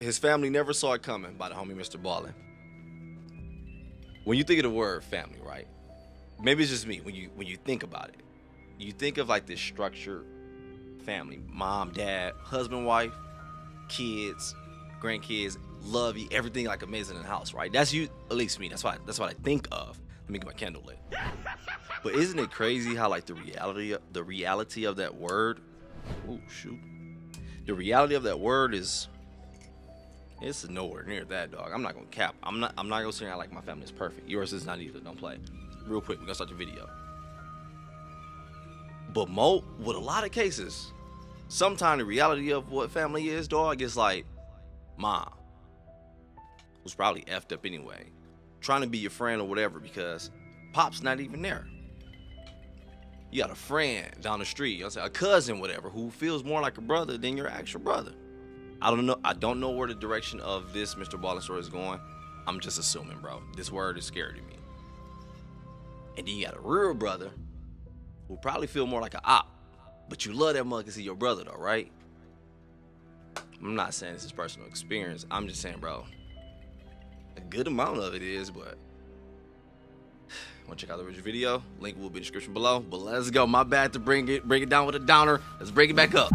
His family never saw it coming by the homie MrBallen. When you think of the word family, right? Maybe it's just me. When you think about it, you think of like this structured family: mom, dad, husband, wife, kids, grandkids, lovey, everything like amazing in the house, right? That's you, at least me. That's what I think of. Let me get my candle lit. But isn't it crazy how like the reality of that word? Oh shoot, the reality of that word is. It's nowhere near that, dog. I'm not gonna cap. I'm not gonna say like my family is perfect. Yours is not either. Don't play. Real quick, we're gonna start the video. But with a lot of cases, sometimes the reality of what family is, dog, is like mom, who's probably effed up anyway, trying to be your friend or whatever because pop's not even there. You got a friend down the street, you know what I'm saying, a cousin, whatever, who feels more like a brother than your actual brother. I don't know where the direction of this MrBallen story is going. I'm just assuming, bro. This word is scary to me. And then you got a real brother who probably feel more like an op, but you love that mug because he's your brother, though, right? I'm not saying this is personal experience. I'm just saying, bro, a good amount of it is, but want to check out the original video? Link will be in the description below. But let's go. My bad to bring it down with a downer. Let's bring it back up.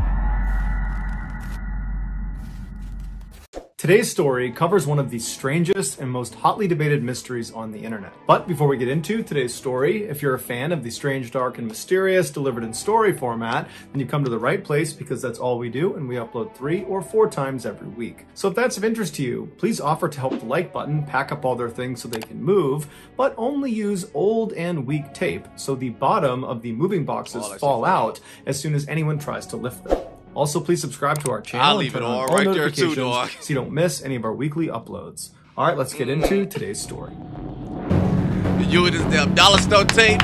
Today's story covers one of the strangest and most hotly debated mysteries on the internet. But before we get into today's story, if you're a fan of the strange, dark, and mysterious delivered in story format, then you've come to the right place because that's all we do, and we upload 3 or 4 times every week. So if that's of interest to you, please offer to help the like button pack up all their things so they can move, but only use old and weak tape so the bottom of the moving boxes fall out as soon as anyone tries to lift them. Also, please subscribe to our channel and turn on all notifications so you don't miss any of our weekly uploads. All right, let's get into today's story. You with this damn dollar store tape.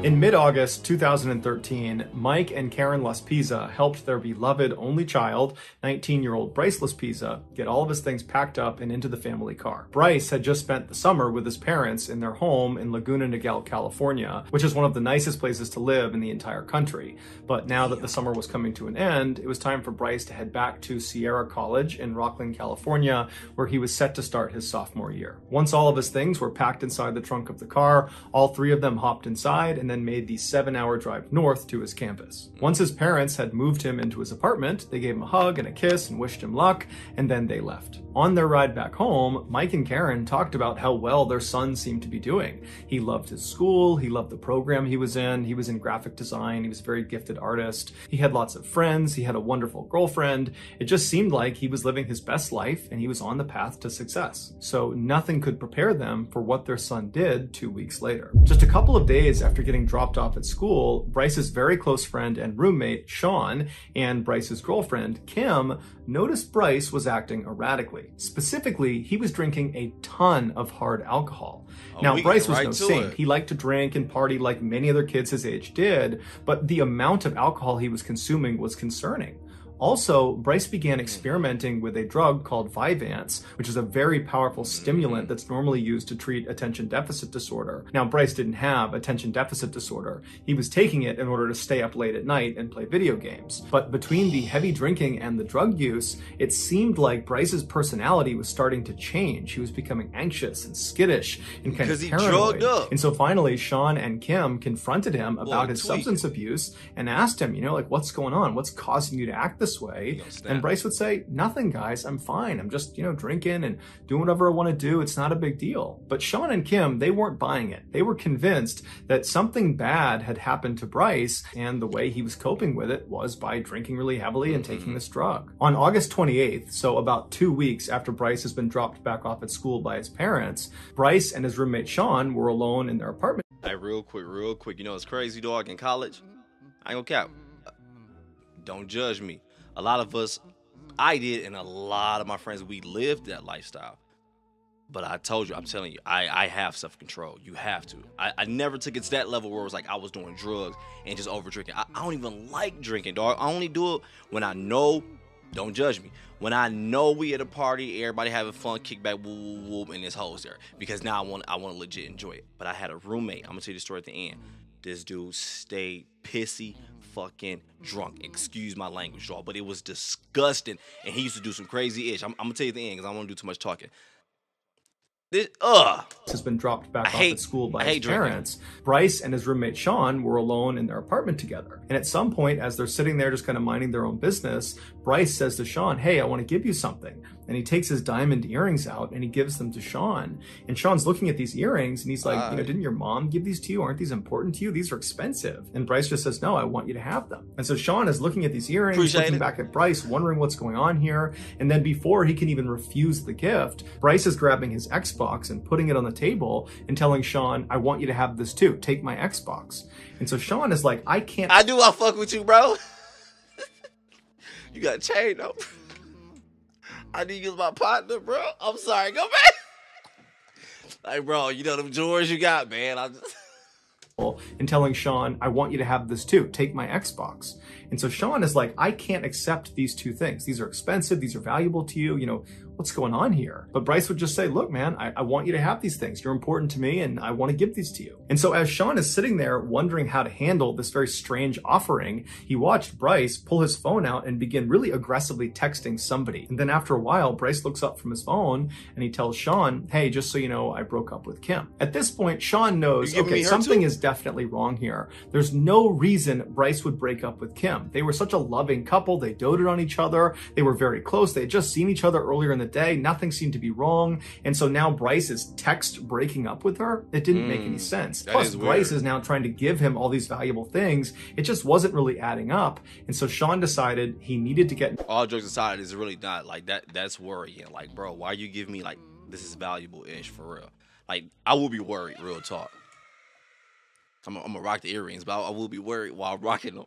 In mid-August 2013, Mike and Karen Laspisa helped their beloved only child, 19-year-old Bryce Laspisa, get all of his things packed up and into the family car. Bryce had just spent the summer with his parents in their home in Laguna Niguel, California, which is one of the nicest places to live in the entire country. But now that the summer was coming to an end, it was time for Bryce to head back to Sierra College in Rocklin, California, where he was set to start his sophomore year. Once all of his things were packed inside the trunk of the car, all 3 of them hopped inside and then made the 7-hour drive north to his campus. Once his parents had moved him into his apartment, they gave him a hug and a kiss and wished him luck, and then they left. On their ride back home, Mike and Karen talked about how well their son seemed to be doing. He loved his school, he loved the program he was in graphic design, he was a very gifted artist, he had lots of friends, he had a wonderful girlfriend. It just seemed like he was living his best life and he was on the path to success. So nothing could prepare them for what their son did 2 weeks later. Just a couple of days after getting dropped off at school, Bryce's very close friend and roommate, Sean, and Bryce's girlfriend, Kim, noticed Bryce was acting erratically. Specifically, he was drinking a ton of hard alcohol. Now, Bryce was no saint. He liked to drink and party like many other kids his age did, but the amount of alcohol he was consuming was concerning. Also, Bryce began experimenting with a drug called Vyvanse, which is a very powerful stimulant that's normally used to treat attention deficit disorder. Now, Bryce didn't have attention deficit disorder. He was taking it in order to stay up late at night and play video games. But between the heavy drinking and the drug use, it seemed like Bryce's personality was starting to change. He was becoming anxious and skittish and kind of paranoid. And so finally, Sean and Kim confronted him about his substance abuse and asked him, like, what's going on? What's causing you to act this way? And Bryce would say, nothing, guys, I'm fine. I'm just, drinking and doing whatever I want to do. It's not a big deal. But Sean and Kim, they weren't buying it. They were convinced that something bad had happened to Bryce, and the way he was coping with it was by drinking really heavily and taking this drug. On August 28th, so about 2 weeks after Bryce has been dropped back off at school by his parents, Bryce and his roommate Sean were alone in their apartment. Hey, real quick. It's crazy, dog, in college. I ain't gonna cap. Don't judge me. A lot of us, I did, and a lot of my friends, we lived that lifestyle. But I'm telling you, I have self-control. You have to. I never took it to that level where it was like I was doing drugs and just over drinking. I don't even like drinking, dog. I only do it when I know Don't judge me. When I know we at a party, everybody having fun, kickback, woo, woo, woo, and this hoes there. Because now I want to legit enjoy it. But I had a roommate. I'm going to tell you the story at the end. This dude stayed pissy fucking drunk. Excuse my language, y'all. But it was disgusting. And he used to do some crazy ish. I'm going to tell you at the end because I don't want to do too much talking. This has been dropped back off at school by his parents. Bryce and his roommate Sean were alone in their apartment together. And at some point, as they're sitting there just kind of minding their own business, Bryce says to Sean, hey, I want to give you something. And he takes his diamond earrings out and he gives them to Sean. And Sean's looking at these earrings and he's like, didn't your mom give these to you? Aren't these important to you? These are expensive. And Bryce just says, no, I want you to have them. And so Sean is looking at these earrings, looking back at Bryce, wondering what's going on here. And then before he can even refuse the gift, Bryce is grabbing his Xbox and putting it on the table and telling Sean, I want you to have this too. Take my Xbox. And so Sean is like, I fuck with you, bro. You got a chain though. I need to use my partner, bro. I'm sorry, go back. Like, bro, you know them drawers you got, man. And telling Sean, I want you to have this too. Take my Xbox. And so Sean is like, I can't accept these two things. These are expensive. These are valuable to you. You know, what's going on here? But Bryce would just say, look, man, I want you to have these things. You're important to me and I want to give these to you. And so as Sean is sitting there wondering how to handle this very strange offering, he watched Bryce pull his phone out and begin really aggressively texting somebody. And then after a while, Bryce looks up from his phone and he tells Sean, hey, just so you know, I broke up with Kim. At this point, Sean knows, okay, something is definitely wrong here. There's no reason Bryce would break up with Kim. They were such a loving couple. They doted on each other. They were very close. They had just seen each other earlier in the day. Nothing seemed to be wrong. And so now Bryce is text breaking up with her. It didn't make any sense. Plus, Bryce is now trying to give him all these valuable things. It just wasn't really adding up. And so Sean decided he needed to get... All jokes aside, it's really not like that. That's worrying. Like, bro, why you give me like, this is valuable-ish for real? Like, I will be worried, real talk. I'm gonna rock the earrings, but I will be worried while rocking them.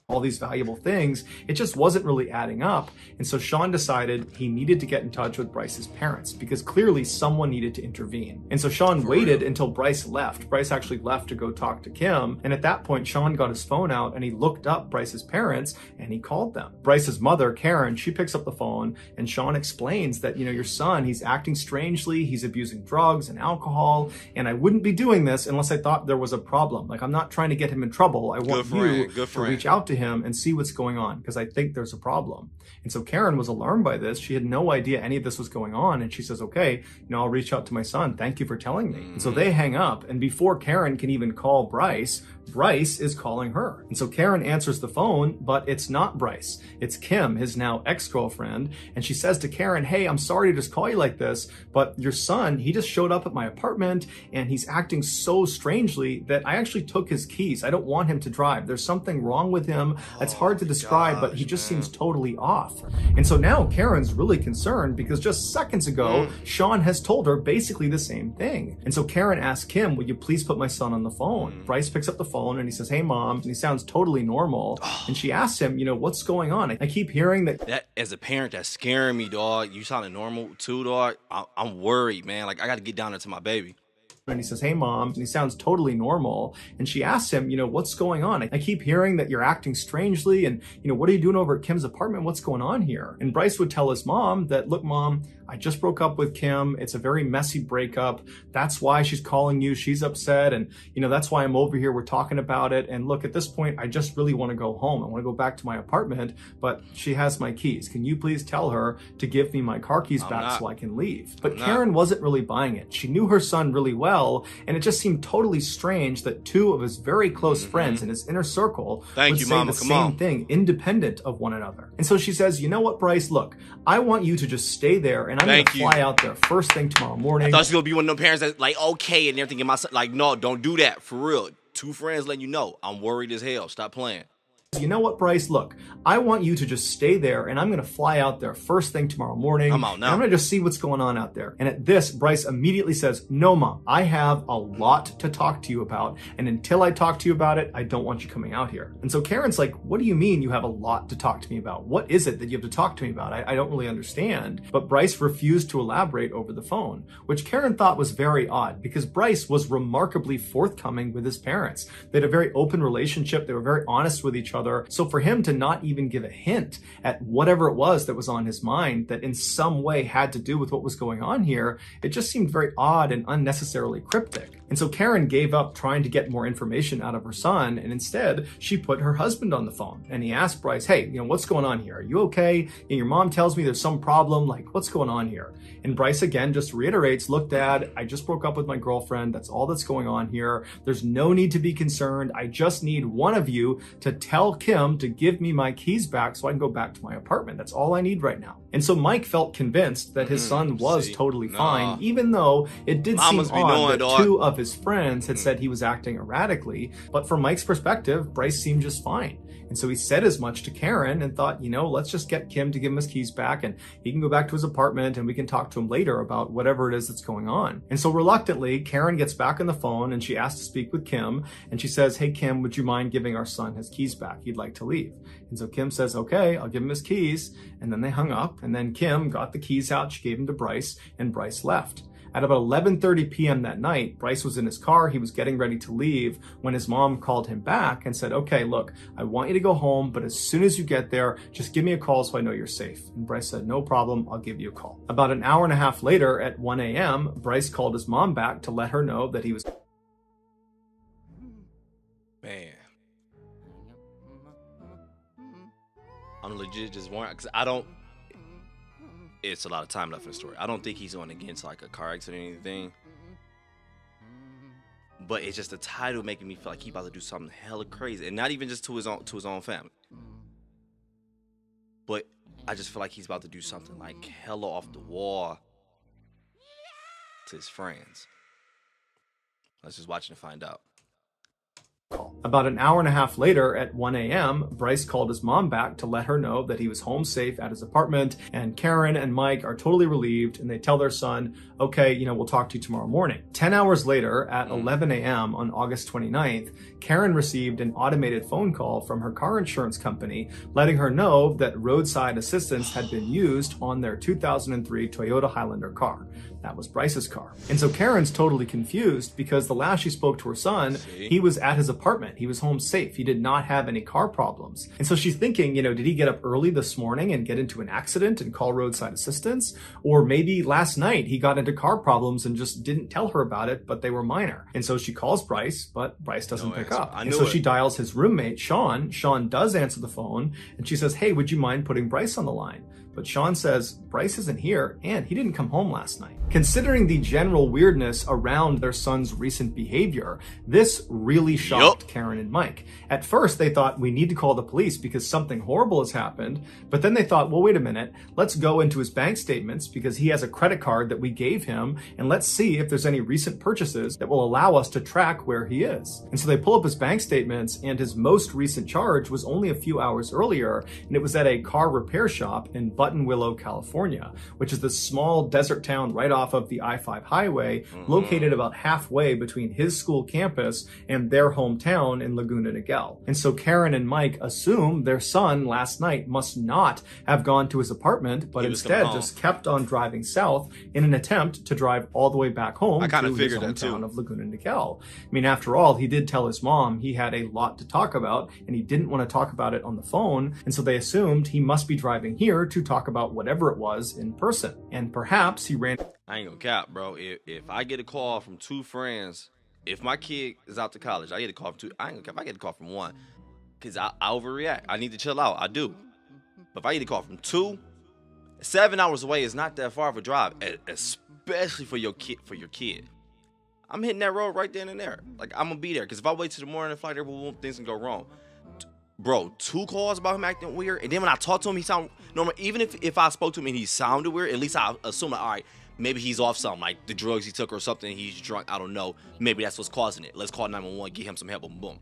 all these valuable things, it just wasn't really adding up. And so Sean decided he needed to get in touch with Bryce's parents because clearly someone needed to intervene. And so Sean waited until Bryce left. Bryce actually left to go talk to Kim. And at that point, Sean got his phone out and he looked up Bryce's parents and he called them. Bryce's mother, Karen, she picks up the phone and Sean explains that, you know, your son, he's acting strangely, he's abusing drugs and alcohol, and I wouldn't be doing this unless I thought there was a problem. Like, I'm not trying to get him in trouble. I want you to reach out to him and see what's going on because I think there's a problem. And so Karen was alarmed by this. She had no idea any of this was going on. And she says, okay, you know, I'll reach out to my son. Thank you for telling me. And so they hang up. And before Karen can even call Bryce, Bryce is calling her. And so Karen answers the phone, but it's not Bryce. It's Kim, his now ex-girlfriend. And she says to Karen, hey, I'm sorry to just call you like this, but your son, he just showed up at my apartment and he's acting so strangely that I actually took his keys. I don't want him to drive. There's something wrong with him. It's hard to describe, but he just seems totally off. And so now Karen's really concerned because just seconds ago, Sean has told her basically the same thing. And so Karen asks Kim, will you please put my son on the phone? Bryce picks up the phone and he says, hey mom, and he sounds totally normal. And she asks him, you know, what's going on? I keep hearing that as a parent, that's scaring me, dog. You sounding normal too, dog. I'm worried, man. Like, I got to get down there to my baby. And he says, hey mom, and he sounds totally normal. And she asks him, you know, what's going on? I keep hearing that you're acting strangely and, you know, what are you doing over at Kim's apartment? What's going on here? And Bryce would tell his mom that, look, mom, I just broke up with Kim. It's a very messy breakup. That's why she's calling you. She's upset. And, you know, that's why I'm over here. We're talking about it. And look, at this point, I just really want to go home. I want to go back to my apartment, but she has my keys. Can you please tell her to give me my car keys back so I can leave? But Karen wasn't really buying it. She knew her son really well. And it just seemed totally strange that two of his very close friends in his inner circle would say the same thing, independent of one another. And so she says, you know what, Bryce, look, I want you to just stay there and I'm going to fly out there first thing tomorrow morning. I thought she was going to be one of them parents that's like, okay, and everything. In my son, like, no, don't do that. For real. Two friends letting you know, I'm worried as hell. Stop playing. You know what, Bryce? Look, I want you to just stay there and I'm going to fly out there first thing tomorrow morning. I'm out now. I'm going to just see what's going on out there. And at this, Bryce immediately says, no, mom, I have a lot to talk to you about. And until I talk to you about it, I don't want you coming out here. And so Karen's like, what do you mean you have a lot to talk to me about? What is it that you have to talk to me about? I don't really understand. But Bryce refused to elaborate over the phone, which Karen thought was very odd because Bryce was remarkably forthcoming with his parents. They had a very open relationship. They were very honest with each other. other. So for him to not even give a hint at whatever it was that was on his mind that in some way had to do with what was going on here, it just seemed very odd and unnecessarily cryptic. And so Karen gave up trying to get more information out of her son, and instead she put her husband on the phone. And he asked Bryce, hey, what's going on here? Are you okay? And your mom tells me there's some problem. Like, what's going on here? And Bryce again just reiterates, look, Dad, I just broke up with my girlfriend. That's all that's going on here. There's no need to be concerned. I just need one of you to tell Kim to give me my keys back so I can go back to my apartment. That's all I need right now. And so Mike felt convinced that his son was totally fine, even though it did seem odd that two of his friends had said he was acting erratically. But from Mike's perspective, Bryce seemed just fine. And so he said as much to Karen and thought, let's just get Kim to give him his keys back and he can go back to his apartment and we can talk to him later about whatever it is that's going on. And so reluctantly, Karen gets back on the phone and she asks to speak with Kim. And she says, hey, Kim, would you mind giving our son his keys back? He'd like to leave. And so Kim says, okay, I'll give him his keys. And then they hung up. And then Kim got the keys out. She gave them to Bryce and Bryce left. At about 11:30 p.m. that night, Bryce was in his car. He was getting ready to leave when his mom called him back and said, okay, look, I want you to go home, but as soon as you get there, just give me a call so I know you're safe. And Bryce said, no problem, I'll give you a call. About an hour and a half later at 1 a.m., Bryce called his mom back to let her know that he was... Man. I'm legit just worried, because I don't... It's a lot of time left in the story. I don't think he's going against like a car accident or anything. But it's just the title making me feel like he's about to do something hella crazy. And not even just to his own family. But I just feel like he's about to do something like hella off the wall to his friends. Let's just watch and find out. About an hour and a half later at 1 a.m., Bryce called his mom back to let her know that he was home safe at his apartment, and Karen and Mike are totally relieved, and they tell their son, okay, we'll talk to you tomorrow morning. 10 hours later at 11 a.m. on August 29th, Karen received an automated phone call from her car insurance company letting her know that roadside assistance had been used on their 2003 Toyota Highlander car. That was Bryce's car. And so Karen's totally confused because the last she spoke to her son, he was at his apartment. He was home safe. He did not have any car problems. And so she's thinking, did he get up early this morning and get into an accident and call roadside assistance? Or maybe last night he got into car problems and just didn't tell her about it, but they were minor. And so she calls Bryce, but Bryce doesn't pick up. And so she dials his roommate, Sean. Sean does answer the phone and she says, hey, would you mind putting Bryce on the line? But Sean says, Bryce isn't here and he didn't come home last night. Considering the general weirdness around their son's recent behavior, this really shocked Karen and Mike. At first, they thought we need to call the police because something horrible has happened. But then they thought, well, wait a minute, let's go into his bank statements because he has a credit card that we gave him. And let's see if there's any recent purchases that will allow us to track where he is. And so they pull up his bank statements and his most recent charge was only a few hours earlier. And it was at a car repair shop in Buttonwillow, California, which is the small desert town right off of the I-5 highway, located about halfway between his school campus and their hometown in Laguna Niguel. And so Karen and Mike assume their son last night must not have gone to his apartment, but instead just kept on driving south in an attempt to drive all the way back home to his hometown of Laguna Niguel. I mean, after all, he did tell his mom he had a lot to talk about and he didn't want to talk about it on the phone. And so they assumed he must be driving here to talk about whatever it was in person. And perhaps he ran... I ain't gonna cap, bro. If I get a call from two friends, if my kid is out to college, I get a call from two. I ain't gonna cap. If I get a call from one, because I overreact. I need to chill out. I do. But if I get a call from two, 7 hours away is not that far of a drive, especially for your kid. I'm hitting that road right then and there. Like, I'm gonna be there. Because if I wait till the morning flight, things can go wrong. Bro, 2 calls about him acting weird, and then when I talked to him, he sounded normal. Even if I spoke to him and he sounded weird, at least I assume, like, all right, maybe he's off something, like the drugs he took or something, he's drunk, I don't know. Maybe that's what's causing it. Let's call 911, get him some help, boom, boom.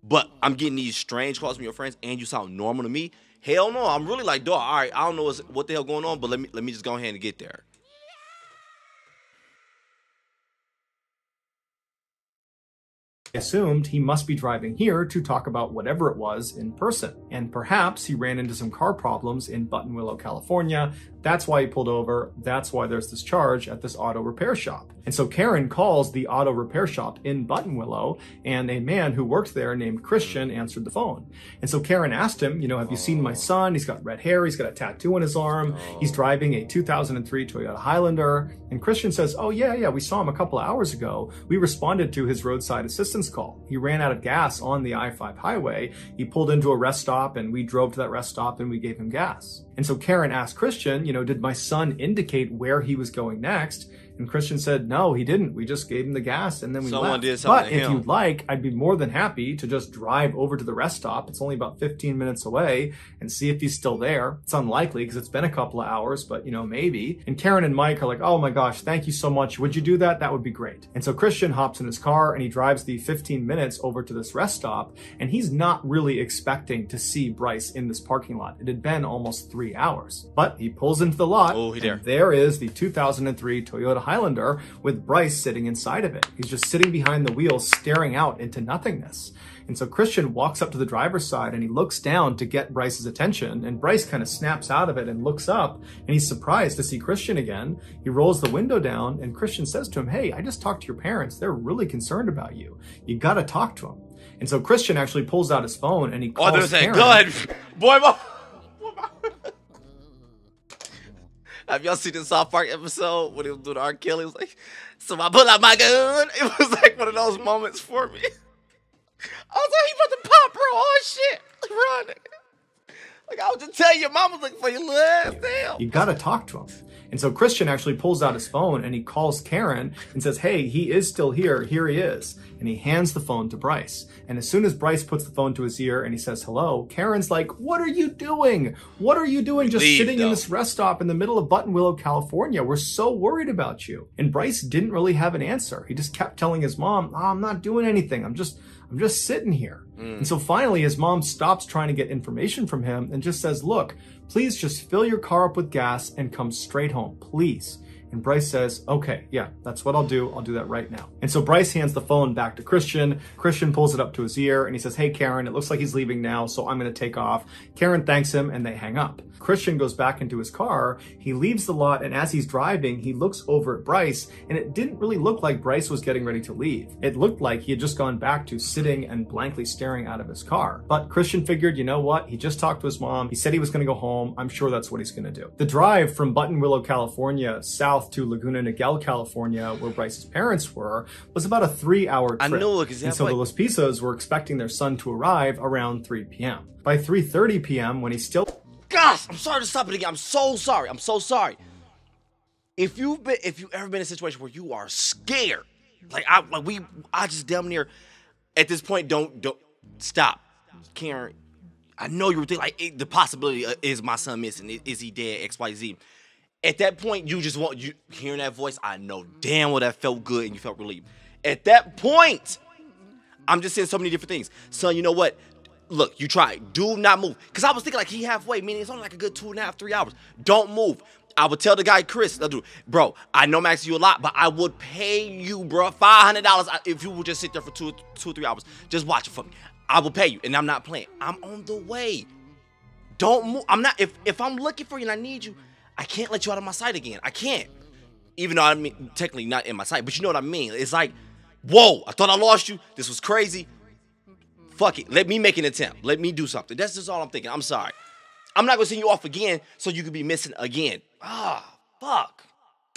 But I'm getting these strange calls from your friends, and you sound normal to me. Hell no, I'm really like, dog, all right, I don't know what the hell going on, but let me just go ahead and get there. Assumed he must be driving here to talk about whatever it was in person. And perhaps he ran into some car problems in Buttonwillow, California, That's why he pulled over. That's why there's this charge at this auto repair shop. And so Karen calls the auto repair shop in Buttonwillow, and a man who worked there named Christian answered the phone. And so Karen asked him, have you seen my son? He's got red hair. He's got a tattoo on his arm. He's driving a 2003 Toyota Highlander. And Christian says, oh, yeah, we saw him a couple of hours ago. We responded to his roadside assistance call. He ran out of gas on the I-5 highway. He pulled into a rest stop, and we drove to that rest stop, and we gave him gas. And so Karen asked Christian, did my son indicate where he was going next? And Christian said, no, he didn't. We just gave him the gas and then we Someone left. did something But to if him. you'd like, I'd be more than happy to just drive over to the rest stop. It's only about 15 minutes away and see if he's still there. It's unlikely because it's been a couple of hours, but maybe. And Karen and Mike are like, oh my gosh, thank you so much. Would you do that? That would be great. And so Christian hops in his car and he drives the 15 minutes over to this rest stop. And he's not really expecting to see Bryce in this parking lot. It had been almost 3 hours, but he pulls into the lot. Oh, he there. And there is the 2003 Toyota Highlander with Bryce sitting inside of it. He's just sitting behind the wheel, staring out into nothingness. And so Christian walks up to the driver's side and he looks down to get Bryce's attention. And Bryce kind of snaps out of it and looks up and he's surprised to see Christian again. He rolls the window down and Christian says to him, hey, I just talked to your parents. They're really concerned about you. You got to talk to them. And so Christian actually pulls out his phone and he calls they're saying, Karen. go ahead, boy. Have y'all seen the South Park episode when he was doing R. Kelly? He was like, so I pull out my gun. It was like one of those moments for me. I was like, he about to pop, bro. Oh, shit. Run. Like, I was just telling your mama looking for your little ass. Damn. You got to talk to him. And so Christian actually pulls out his phone and he calls Karen and says, hey, he is still here. Here he is. And he hands the phone to Bryce. And as soon as Bryce puts the phone to his ear and he says hello, Karen's like, what are you doing? What are you doing just sitting in this rest stop in the middle of Buttonwillow, California? We're so worried about you. And Bryce didn't really have an answer. He just kept telling his mom, oh, I'm not doing anything. I'm just sitting here. And so finally his mom stops trying to get information from him and just says, look, please just fill your car up with gas and come straight home, please. And Bryce says, okay, yeah, that's what I'll do. I'll do that right now. And so Bryce hands the phone back to Christian. Christian pulls it up to his ear and he says, hey, Karen, it looks like he's leaving now, so I'm going to take off. Karen thanks him and they hang up. Christian goes back into his car. He leaves the lot, and as he's driving, he looks over at Bryce, and it didn't really look like Bryce was getting ready to leave. It looked like he had just gone back to sitting and blankly staring out of his car. But Christian figured, you know what? He just talked to his mom. He said he was going to go home. I'm sure that's what he's going to do. The drive from Buttonwillow, California, south to Laguna Niguel, California, where Bryce's parents were, was about a 3-hour trip. I know, because and so the Los Pisos were expecting their son to arrive around 3 p.m. By 3:30 p.m., when he's still... Gosh, I'm sorry to stop it again. I'm so sorry. I'm so sorry. If you've ever been in a situation where you are scared, I just damn near at this point don't stop. Karen, I know you were thinking the possibility is my son missing? Is he dead? XYZ. At that point, you just want you hearing that voice. I know damn well that felt good and you felt relieved. At that point, I'm just saying so many different things. Son, you know what? Look, you try. Do not move. Because I was thinking he halfway, meaning it's only a good 2.5, 3 hours. Don't move. I would tell the guy, Chris, bro, I know I'm asking you a lot, but I would pay you, bro, $500 if you would just sit there for 2 or 3 hours. Just watch it for me. I will pay you, and I'm not playing. I'm on the way. Don't move. I'm not. If I'm looking for you and I need you, I can't let you out of my sight again. I can't. Even though I'm technically not in my sight, but you know what I mean. It's like, whoa, I thought I lost you. This was crazy. Fuck it. Let me make an attempt. Let me do something. That's just all I'm thinking. I'm sorry. I'm not going to send you off again so you could be missing again. Fuck.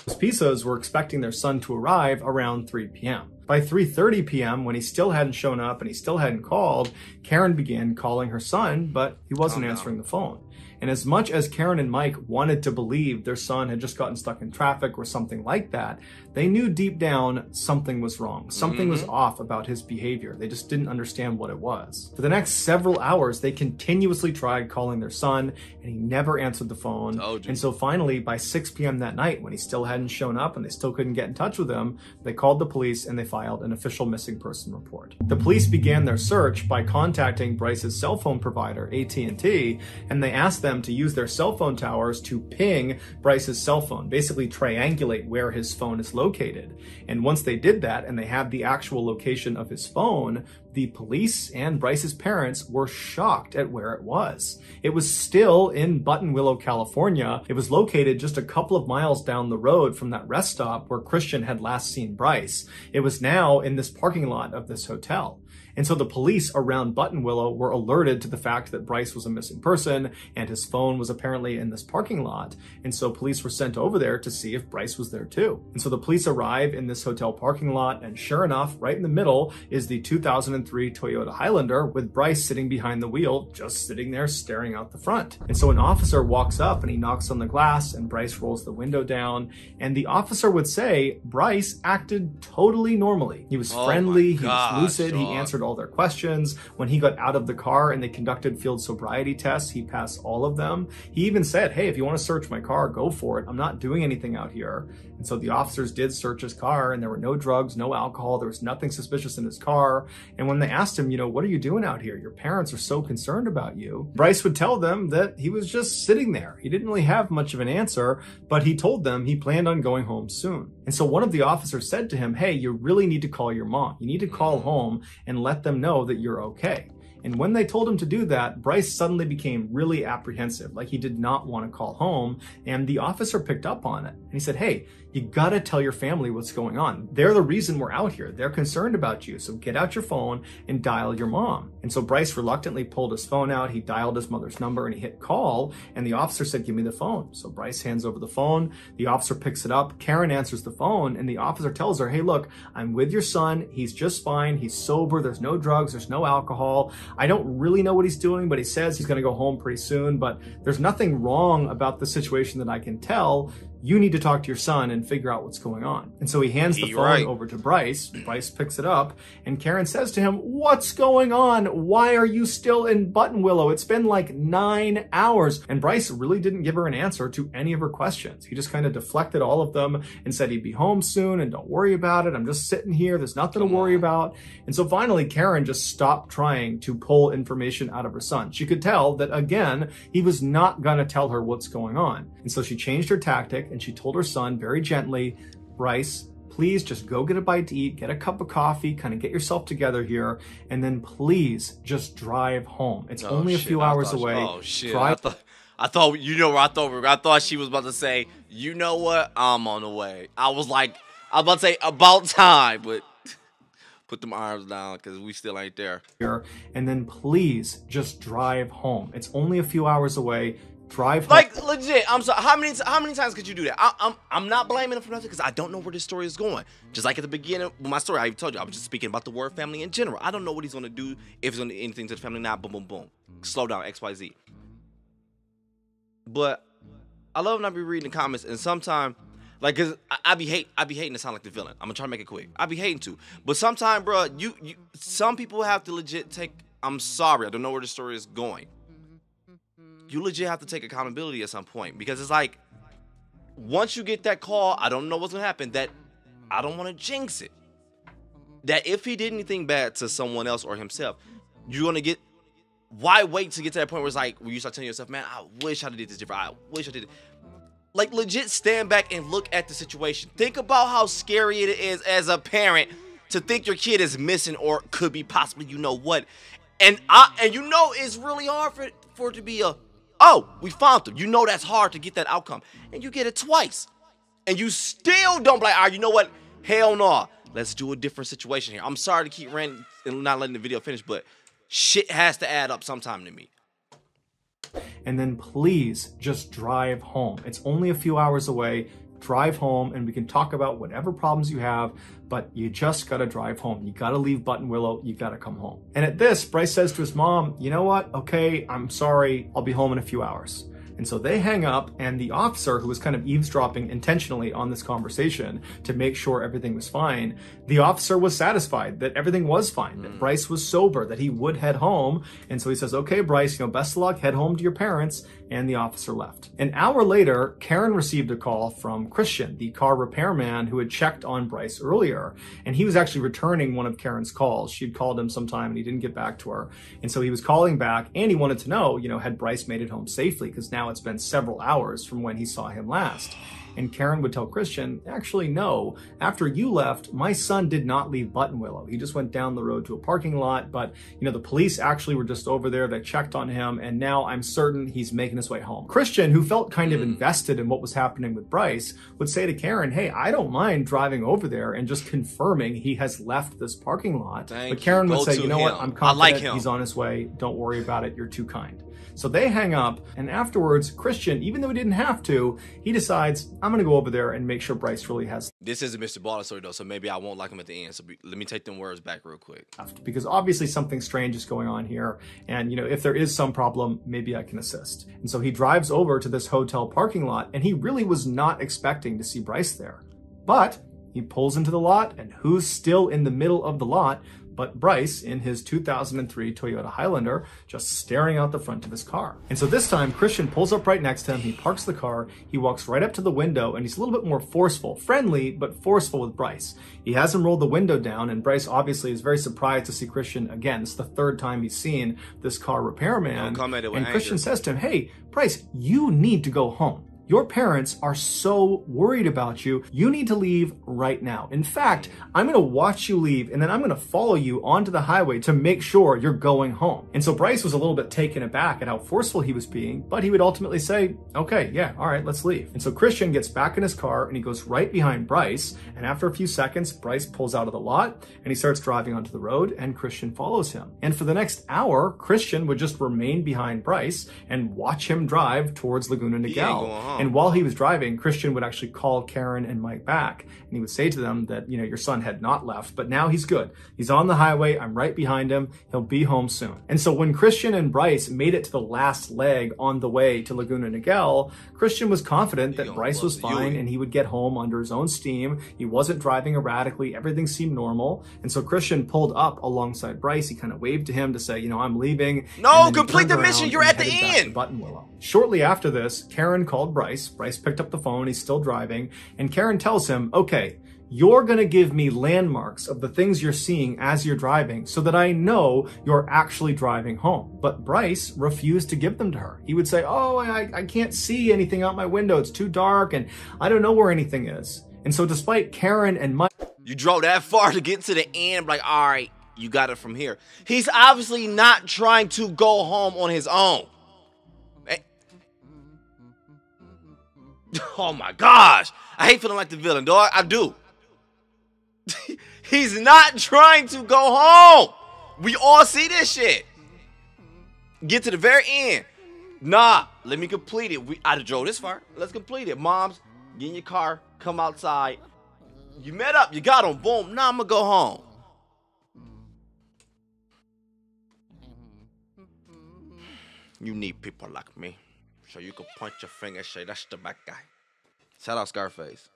Los Pisos were expecting their son to arrive around 3 p.m. By 3:30 p.m., when he still hadn't shown up and he still hadn't called, Karen began calling her son, but he wasn't answering the phone. And as much as Karen and Mike wanted to believe their son had just gotten stuck in traffic or something like that, they knew deep down something was wrong. Something was off about his behavior. They just didn't understand what it was. For the next several hours, they continuously tried calling their son, and he never answered the phone. And so finally, by 6 p.m. that night, when he still hadn't shown up and they still couldn't get in touch with him, they called the police and they filed an official missing person report. The police began their search by contacting Bryce's cell phone provider, AT&T, and they asked them them to use their cell phone towers to ping Bryce's cell phone, basically triangulate where his phone is located. And once they did that and they had the actual location of his phone, the police and Bryce's parents were shocked at where it was. It was still in Buttonwillow, California. It was located just a couple of miles down the road from that rest stop where Christian had last seen Bryce. It was now in this parking lot of this hotel. And so the police around Buttonwillow were alerted to the fact that Bryce was a missing person and his phone was apparently in this parking lot. And so police were sent over there to see if Bryce was there too. And so the police arrive in this hotel parking lot, and sure enough, right in the middle is the 2003 Toyota Highlander with Bryce sitting behind the wheel, just sitting there staring out the front. And so an officer walks up and he knocks on the glass, and Bryce rolls the window down, and the officer would say Bryce acted totally normally. He was friendly, he was lucid, he answered all their questions. When he got out of the car and they conducted field sobriety tests, he passed all of them. He even said, hey, if you want to search my car, go for it. I'm not doing anything out here. And so the officers did search his car, and there were no drugs, no alcohol. There was nothing suspicious in his car. And when they asked him, what are you doing out here? Your parents are so concerned about you. Bryce would tell them that he was just sitting there. He didn't really have much of an answer, but he told them he planned on going home soon. And so one of the officers said to him, hey, you really need to call your mom. You need to call home and let them know that you're okay. And when they told him to do that, Bryce suddenly became really apprehensive, like he did not want to call home. And the officer picked up on it. And he said, hey, you gotta tell your family what's going on. They're the reason we're out here. They're concerned about you. So get out your phone and dial your mom. And so Bryce reluctantly pulled his phone out. He dialed his mother's number and he hit call. And the officer said, give me the phone. So Bryce hands over the phone. The officer picks it up. Karen answers the phone. And the officer tells her, hey, look, I'm with your son. He's just fine. He's sober. There's no drugs. There's no alcohol. I don't really know what he's doing, but he says he's going to go home pretty soon. But there's nothing wrong about the situation that I can tell. You need to talk to your son and figure out what's going on. And so he hands the phone over to Bryce. Bryce picks it up, and Karen says to him, what's going on? Why are you still in Buttonwillow? It's been like 9 hours. And Bryce really didn't give her an answer to any of her questions. He just kind of deflected all of them and said he'd be home soon and don't worry about it. I'm just sitting here. There's nothing to worry about. And so finally, Karen just stopped trying to pull information out of her son. She could tell that, again, he was not going to tell her what's going on. And so she changed her tactic, and she told her son very gently, Bryce, please just go get a bite to eat, get a cup of coffee, kind of get yourself together here, and then please just drive home. It's only a few hours away. Oh shit! I thought you know where I thought she was about to say, you know what? I'm on the way. I was about to say about time, but put them arms down because we still ain't there. And then please just drive home. It's only a few hours away. Drive home. Like legit, I'm sorry. How many times could you do that? I'm not blaming him for nothing because I don't know where this story is going. Just like at the beginning of my story, I told you I was just speaking about the word family in general. I don't know what he's gonna do, if he's gonna do anything to the family now. Boom, boom, boom. Slow down, XYZ. But I love when I be reading the comments, and sometimes, like, cause I be hating to sound like the villain. I'm gonna try to make it quick. I be hating to, but sometimes, bro, some people have to legit take. I'm sorry, I don't know where the story is going. You legit have to take accountability at some point, because it's like, once you get that call, I don't know what's gonna happen. That I don't want to jinx it. That if he did anything bad to someone else or himself, you're gonna get. Why wait to get to that point where it's like, where you start telling yourself, man, I wish I did this different. I wish I did it. Like, legit stand back and look at the situation. Think about how scary it is as a parent to think your kid is missing or could be possibly, you know what. And you know it's really hard for it to be a, oh, we found them. You know that's hard to get that outcome. And you get it twice. And you still don't be like, all right, you know what? Hell no. Let's do a different situation here. I'm sorry to keep ranting and not letting the video finish, but shit has to add up sometime to me. And then please just drive home. It's only a few hours away. Drive home and we can talk about whatever problems you have, but you just gotta drive home. You gotta leave Buttonwillow. You gotta come home. And at this, Bryce says to his mom, you know what? Okay, I'm sorry. I'll be home in a few hours. And so they hang up, and the officer, who was kind of eavesdropping intentionally on this conversation to make sure everything was fine, the officer was satisfied that everything was fine, that Bryce was sober, that he would head home. And so he says, okay, Bryce, best of luck, head home to your parents. and the officer left. An hour later, Karen received a call from Christian, the car repairman who had checked on Bryce earlier. And he was actually returning one of Karen's calls. She'd called him sometime and he didn't get back to her. And so he was calling back and he wanted to know, had Bryce made it home safely? Because now it's been several hours from when he saw him last. And Karen would tell Christian, actually, no. After you left, my son did not leave Buttonwillow. He just went down the road to a parking lot. But, the police actually were just over there. They checked on him. And now I'm certain he's making his way home. Christian, who felt kind of invested in what was happening with Bryce, would say to Karen, hey, I don't mind driving over there and just confirming he has left this parking lot. But Karen would say, you know what? I'm confident he's on his way. Don't worry about it. You're too kind. So they hang up, and afterwards, Christian, even though he didn't have to, he decides, I'm going to go over there and make sure Bryce really has. This is a MrBallen story, though, so maybe I won't like him at the end. So let me take them words back real quick. Because obviously something strange is going on here, and, if there is some problem, maybe I can assist. And so he drives over to this hotel parking lot, and he really was not expecting to see Bryce there. But he pulls into the lot, and who's still in the middle of the lot but Bryce in his 2003 Toyota Highlander, just staring out the front of his car. And so this time, Christian pulls up right next to him, he parks the car, he walks right up to the window, and he's a little bit more forceful, friendly, but forceful with Bryce. He has him roll the window down, and Bryce obviously is very surprised to see Christian again. It's the third time he's seen this car repairman. And Christian says to him, hey, Bryce, you need to go home. Your parents are so worried about you. You need to leave right now. In fact, I'm going to watch you leave and then I'm going to follow you onto the highway to make sure you're going home. And so Bryce was a little bit taken aback at how forceful he was being, but he would ultimately say, okay, yeah, all right, let's leave. And so Christian gets back in his car and he goes right behind Bryce. And after a few seconds, Bryce pulls out of the lot and he starts driving onto the road and Christian follows him. And for the next hour, Christian would just remain behind Bryce and watch him drive towards Laguna Niguel. And while he was driving, Christian would actually call Karen and Mike back. And he would say to them that, your son had not left, but now he's good. He's on the highway. I'm right behind him. He'll be home soon. And so when Christian and Bryce made it to the last leg on the way to Laguna Niguel, Christian was confident that Bryce was fine and he would get home under his own steam. He wasn't driving erratically. Everything seemed normal. And so Christian pulled up alongside Bryce. He kind of waved to him to say, I'm leaving. No, complete the mission. You're at the end. Buttonwillow. Shortly after this, Karen called Bryce. Bryce picked up the phone. He's still driving. And Karen tells him, okay, you're going to give me landmarks of the things you're seeing as you're driving so that I know you're actually driving home. But Bryce refused to give them to her. He would say, oh, I can't see anything out my window. It's too dark and I don't know where anything is. And so despite Karen and Mike... You drove that far to get to the end, like, all right, you got it from here. He's obviously not trying to go home on his own. Oh my gosh. I hate feeling like the villain, dog. I do. He's not trying to go home. We all see this shit. Get to the very end. Nah, let me complete it. I drove this far. Let's complete it. Moms, get in your car. Come outside. You met up. You got him. Boom. Now I'm going to go home. You need people like me. So you can point your finger and say, that's the bad guy. Shout out Scarface.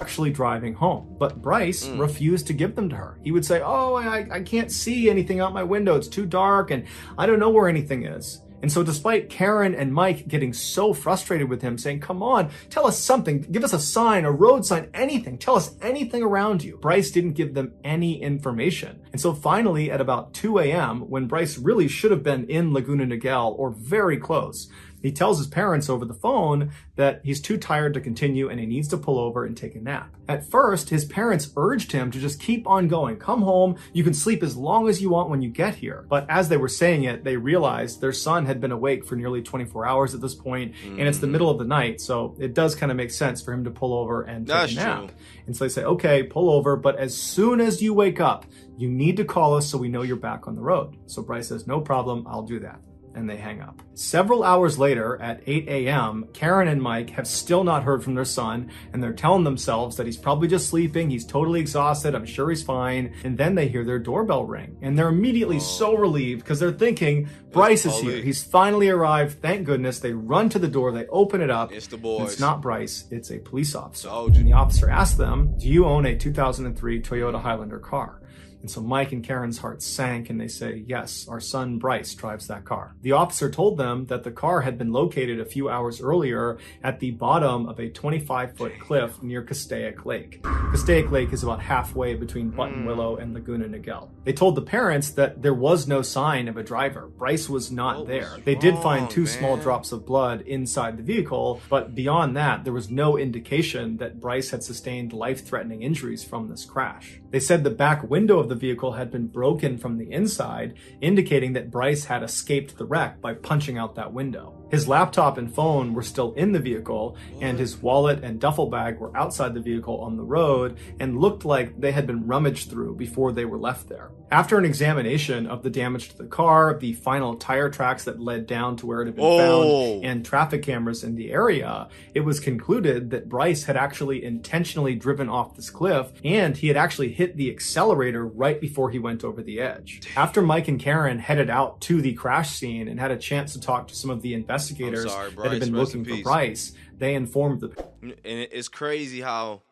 Actually driving home, but Bryce refused to give them to her. He would say, oh, I can't see anything out my window. It's too dark and I don't know where anything is. And so despite Karen and Mike getting so frustrated with him, saying, come on, tell us something, give us a sign, a road sign, anything, tell us anything around you, Bryce didn't give them any information. And so finally at about 2 a.m., when Bryce really should have been in Laguna Niguel or very close, he tells his parents over the phone that he's too tired to continue and he needs to pull over and take a nap. At first, his parents urged him to just keep on going. Come home. You can sleep as long as you want when you get here. But as they were saying it, they realized their son had been awake for nearly 24 hours at this point, and it's the middle of the night. So it does kind of make sense for him to pull over and take a nap. And so they say, okay, pull over. But as soon as you wake up, you need to call us so we know you're back on the road. So Bryce says, no problem. I'll do that. And they hang up. Several hours later at 8 a.m., Karen and Mike have still not heard from their son, and they're telling themselves that he's probably just sleeping, he's totally exhausted, I'm sure he's fine. And then they hear their doorbell ring, and they're immediately so relieved because they're thinking, Bryce is here. He's finally arrived, thank goodness. They run to the door, they open it up. It's the boys. It's not Bryce, it's a police officer. And the officer asks them, do you own a 2003 Toyota Highlander car? And so Mike and Karen's hearts sank and they say, yes, our son Bryce drives that car. The officer told them that the car had been located a few hours earlier at the bottom of a 25-foot cliff near Castaic Lake. Castaic Lake is about halfway between Buttonwillow and Laguna Niguel. They told the parents that there was no sign of a driver. Bryce was not there. They did find two small drops of blood inside the vehicle, but beyond that, there was no indication that Bryce had sustained life-threatening injuries from this crash. They said the back window of the vehicle had been broken from the inside, indicating that Bryce had escaped the wreck by punching out that window. His laptop and phone were still in the vehicle, and his wallet and duffel bag were outside the vehicle on the road and looked like they had been rummaged through before they were left there. After an examination of the damage to the car, the final tire tracks that led down to where it had been found, and traffic cameras in the area, it was concluded that Bryce had actually intentionally driven off this cliff, and he had actually hit the accelerator right before he went over the edge. After Mike and Karen headed out to the crash scene and had a chance to talk to some of the investigators that had been looking for Bryce, they informed the... And it's crazy how...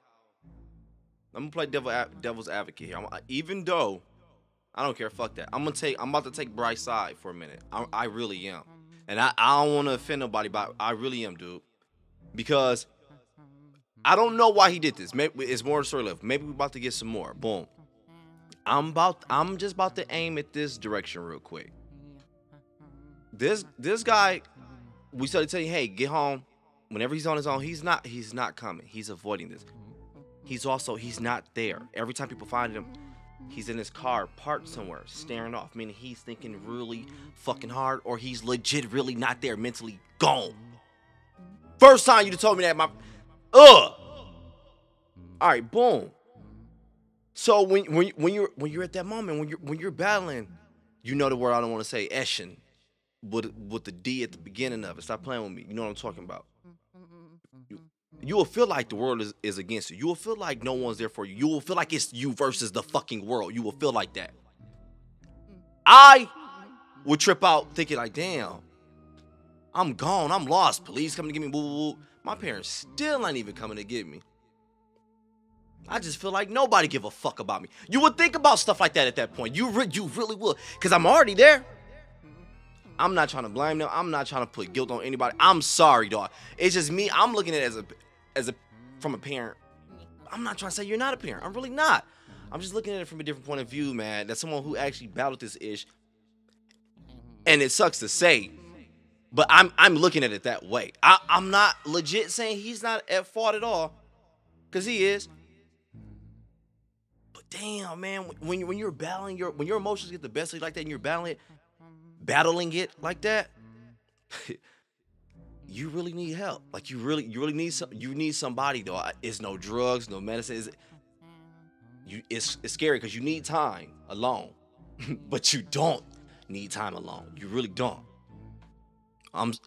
I'm gonna play devil's advocate here. Even though... I don't care, fuck that. I'm about to take Bryce's side for a minute. I really am. And I don't want to offend nobody, but I really am, dude. Because I don't know why he did this. Maybe it's more story left. Maybe we're about to get some more. Boom. I'm just about to aim at this direction real quick. This guy, we started telling you, hey, get home. Whenever he's on his own, he's not coming. He's avoiding this. He's not there. Every time people find him, he's in his car, parked somewhere, staring off, meaning he's thinking really fucking hard, or he's legit really not there, mentally gone. First time you told me that, all right, boom. So when you're at that moment, when you're battling, you know the word I don't want to say, Eshin, with the D at the beginning of it. Stop playing with me. You know what I'm talking about. You will feel like the world is against you. You will feel like no one's there for you. You will feel like it's you versus the fucking world. You will feel like that. I would trip out thinking like, damn, I'm gone. I'm lost. Police coming to get me. Boo, boo, boo. My parents still ain't even coming to get me. I just feel like nobody give a fuck about me. You would think about stuff like that at that point. You really would. Because I'm already there. I'm not trying to blame them. I'm not trying to put guilt on anybody. I'm sorry, dog. It's just me. I'm looking at it from a parent. I'm not trying to say you're not a parent. I'm really not. I'm just looking at it from a different point of view, man. That's someone who actually battled this ish. And it sucks to say, but I'm looking at it that way. I'm not legit saying he's not at fault at all, because he is. But damn, man, when you're battling when your emotions get the best of you like that, and you're battling it like that, you really need help. Like you really need somebody, though. It's no drugs, no medicine. It's scary because you need time alone, but you don't need time alone. You really don't.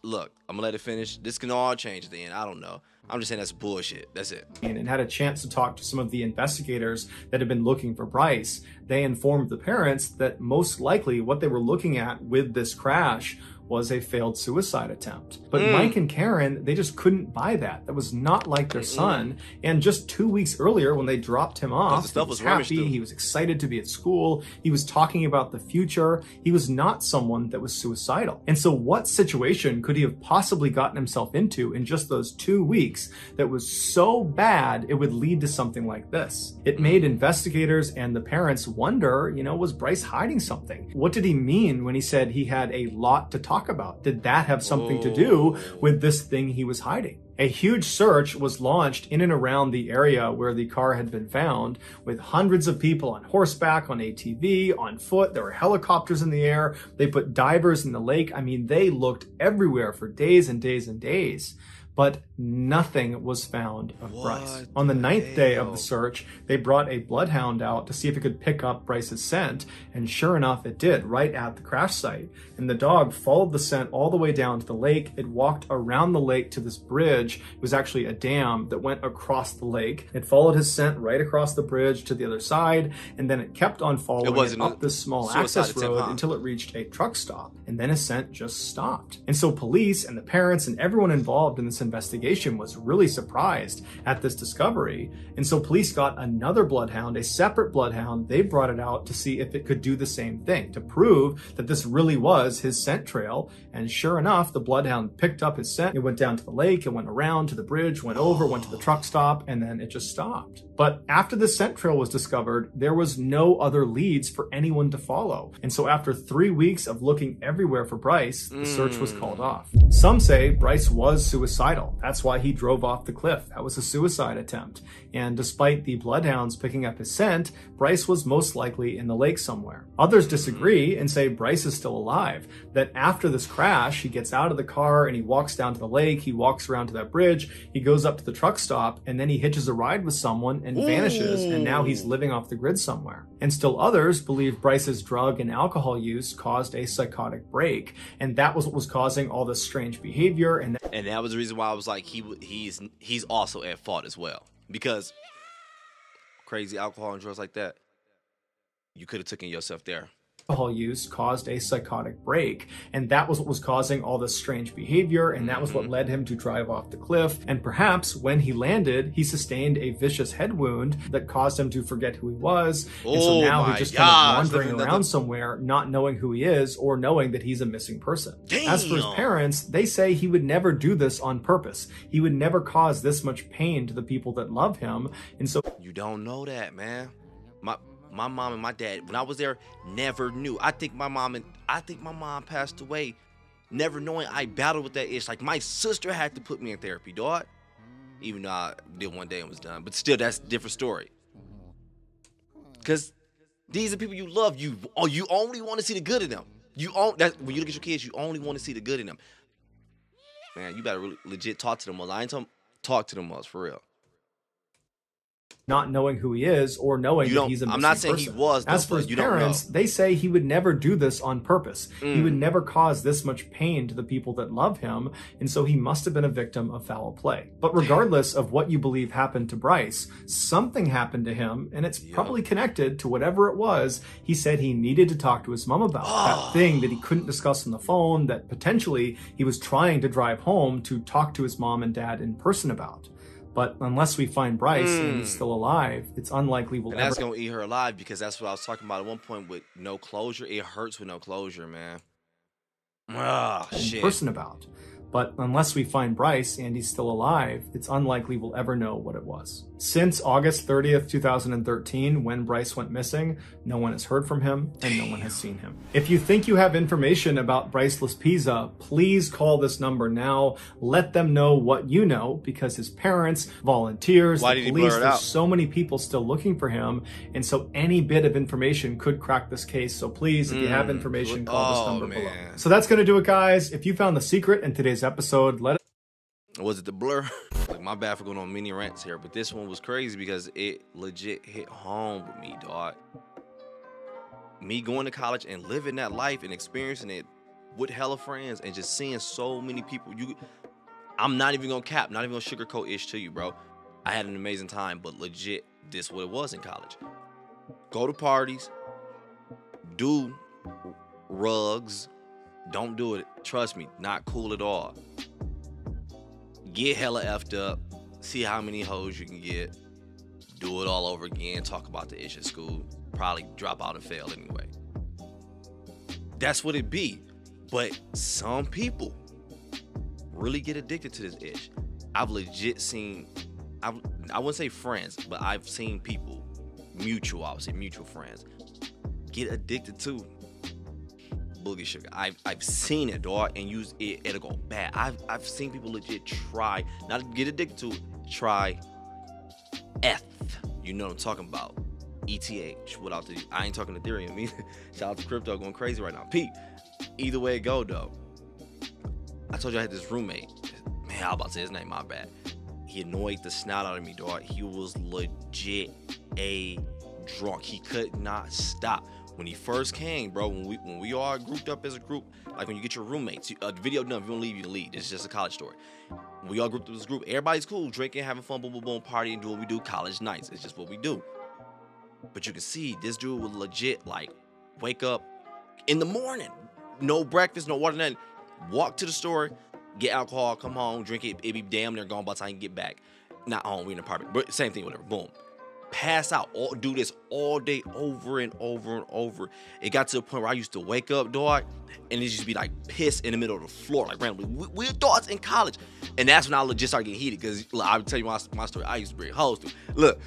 Look, I'm gonna let it finish. This can all change at the end. I don't know. I'm just saying that's bullshit. That's it. And had a chance to talk to some of the investigators that had been looking for Bryce. They informed the parents that most likely what they were looking at with this crash was a failed suicide attempt. But Mike and Karen, they just couldn't buy that. That was not like their son. And just 2 weeks earlier, when they dropped him off, he was happy, he was excited to be at school, he was talking about the future. He was not someone that was suicidal. And so what situation could he have possibly gotten himself into in just those 2 weeks that was so bad it would lead to something like this? It made investigators and the parents wonder, was Bryce hiding something? What did he mean when he said he had a lot to talk about? Did that have something to do with this thing he was hiding? A huge search was launched in and around the area where the car had been found, with hundreds of people on horseback, on ATV, on foot. There were helicopters in the air. They put divers in the lake. I mean, they looked everywhere for days and days and days. But nothing was found of Bryce. On the 9th day of the search, they brought a bloodhound out to see if it could pick up Bryce's scent, and sure enough, it did, right at the crash site. And the dog followed the scent all the way down to the lake. It walked around the lake to this bridge. It was actually a dam that went across the lake. It followed his scent right across the bridge to the other side, and then it kept on following it up this small access road until it reached a truck stop. And then his scent just stopped. And so police and the parents and everyone involved in this investigation was really surprised at this discovery. And so police got another bloodhound, a separate bloodhound. They brought it out to see if it could do the same thing, to prove that this really was his scent trail. And sure enough, the bloodhound picked up his scent. It went down to the lake, it went around to the bridge, went over, went to the truck stop, and then it just stopped. But after the scent trail was discovered, there was no other leads for anyone to follow. And so after 3 weeks of looking everywhere for Bryce, the search was called off. Some say Bryce was suicidal. That's why he drove off the cliff. That was a suicide attempt. And despite the bloodhounds picking up his scent, Bryce was most likely in the lake somewhere. Others disagree and say Bryce is still alive, that after this crash, he gets out of the car and he walks down to the lake, he walks around to that bridge, he goes up to the truck stop, and then he hitches a ride with someone and vanishes, and now he's living off the grid somewhere. And still others believe Bryce's drug and alcohol use caused a psychotic break, and that was what was causing all this strange behavior. And that was the reason why I was like, he's also at fault as well, because crazy alcohol and drugs like that, you could have taken yourself there. Alcohol use caused a psychotic break, and that was what was causing all this strange behavior, and that was what led him to drive off the cliff. And perhaps when he landed, he sustained a vicious head wound that caused him to forget who he was, and so now he's just kind of wandering around somewhere, not knowing who he is or knowing that he's a missing person. Damn. As for his parents, they say he would never do this on purpose. He would never cause this much pain to the people that love him, and so you don't know that, man. My mom and my dad, when I was there, never knew. I think my mom passed away, never knowing I battled with that itch. Like, my sister had to put me in therapy, dog. Even though I did one day and was done. But still, that's a different story. Because these are people you love. You only want to see the good in them. When you look at your kids, you only want to see the good in them. Man, you better really legit talk to them. I ain't talk to them for real. Not knowing who he is or knowing that he's a missing person. I'm not saying he was. As for his parents, they say he would never do this on purpose. He would never cause this much pain to the people that love him, and so he must have been a victim of foul play. But regardless of what you believe happened to Bryce, something happened to him, and it's probably connected to whatever it was he said he needed to talk to his mom about. That thing that he couldn't discuss on the phone, that potentially he was trying to drive home to talk to his mom and dad in person about. But unless we find Bryce and he's still alive, it's unlikely we'll ever... And that's going to eat her alive, because that's what I was talking about at one point with no closure. It hurts with no closure, man. Shit. Person about. But unless we find Bryce and he's still alive, it's unlikely we'll ever know what it was. Since August 30th, 2013, when Bryce went missing, no one has heard from him and no one has seen him. If you think you have information about Bryce Laspisa, please call this number now. Let them know what you know, because his parents, volunteers, the police, there's so many people still looking for him. And so any bit of information could crack this case. So please, if you have information, call this number below. So that's going to do it, guys. If you found the secret in today's episode, let it... Was it the blur? Like, my bad for going on mini rants here, but this one was crazy because it legit hit home with me, dog. Me going to college and living that life and experiencing it with hella friends and just seeing so many people. I'm not even gonna cap, not even gonna sugarcoat ish to you, bro. I had an amazing time, but legit, this what it was in college. Go to parties, do rugs, don't do it. Trust me, not cool at all. Get hella effed up, see how many hoes you can get, do it all over again, talk about the ish at school, probably drop out and fail anyway. That's what it be. But some people really get addicted to this ish. I've legit seen, I wouldn't say friends, but I've seen people, I would say mutual friends, get addicted to boogie sugar. I've seen it, dog, and use it, it'll go bad. I've seen people legit try, not to get addicted to it, try ETH. You know what I'm talking about. ETH. Without the, I ain't talking Ethereum either. Shout out to crypto going crazy right now. Pete. Either way it go, though. I told you I had this roommate. Man, I was about to say his name, my bad. He annoyed the snot out of me, dog. He was legit a drunk. He could not stop. When he first came, bro, when we all grouped up as a group, like when you get your roommates, the video done, if you don't leave, you can leave. It's just a college story. When we all grouped up as a group, everybody's cool, drinking, having fun, boom, boom, boom, partying, do what we do, college nights. It's just what we do. But you can see this dude would legit, like, wake up in the morning, no breakfast, no water, nothing, walk to the store, get alcohol, come home, drink it, it be damn near gone by the time you get back. Not home, we in an apartment, but same thing, whatever, boom. Pass out, do this all day over and over and over. It got to the point where I used to wake up, dog, and it used to be like piss in the middle of the floor, like randomly. Weird thoughts in college. And that's when I legit started getting heated, because I'll tell you my story. I used to bring hoes through. Look,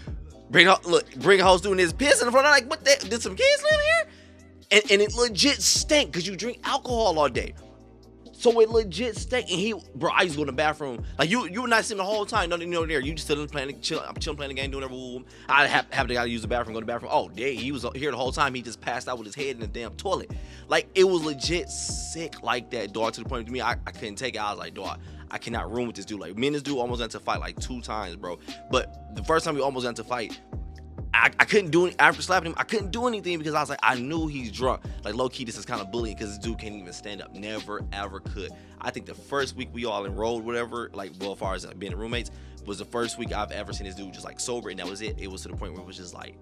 bring hoes through and there's piss in the front. I'm like, what the, did some kids live here? And it legit stank because you drink alcohol all day. So it legit stank. And bro, I used to go in the bathroom. Like you were not sitting the whole time, nothing there. You just sitting playing, I'm chilling, playing the game, doing whatever. I have to gotta use the bathroom, go to the bathroom. Oh, yeah, he was here the whole time. He just passed out with his head in the damn toilet. Like, it was legit sick like that, dog, to the point to me, I couldn't take it. I was like, dog, I cannot room with this dude. Like, me and this dude almost got into a fight like 2 times, bro. But the first time we almost got into a fight, I couldn't do it after slapping him. I couldn't do anything because I was like, I knew he's drunk. Like, low key, this is kind of bullying because this dude can't even stand up. Never ever could. I think the first week we all enrolled, whatever, like, well, as far as being roommates, was the first week I've ever seen this dude just like sober, and that was it. It was to the point where it was just like,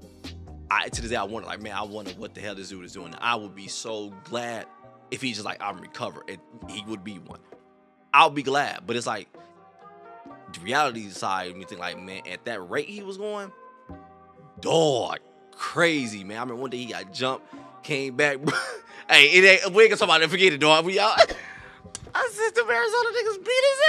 to this day, I wonder, like, man, I wonder what the hell this dude is doing. I would be so glad if he's just like, I'm recovered. He would be one. I'll be glad, but it's like the reality side of me think like, man, at that rate he was going, dog, crazy, man. I remember one day he got jumped, came back. Hey, we ain't gonna talk about it. Forget it, dog. We out. I said, the Arizona niggas beat his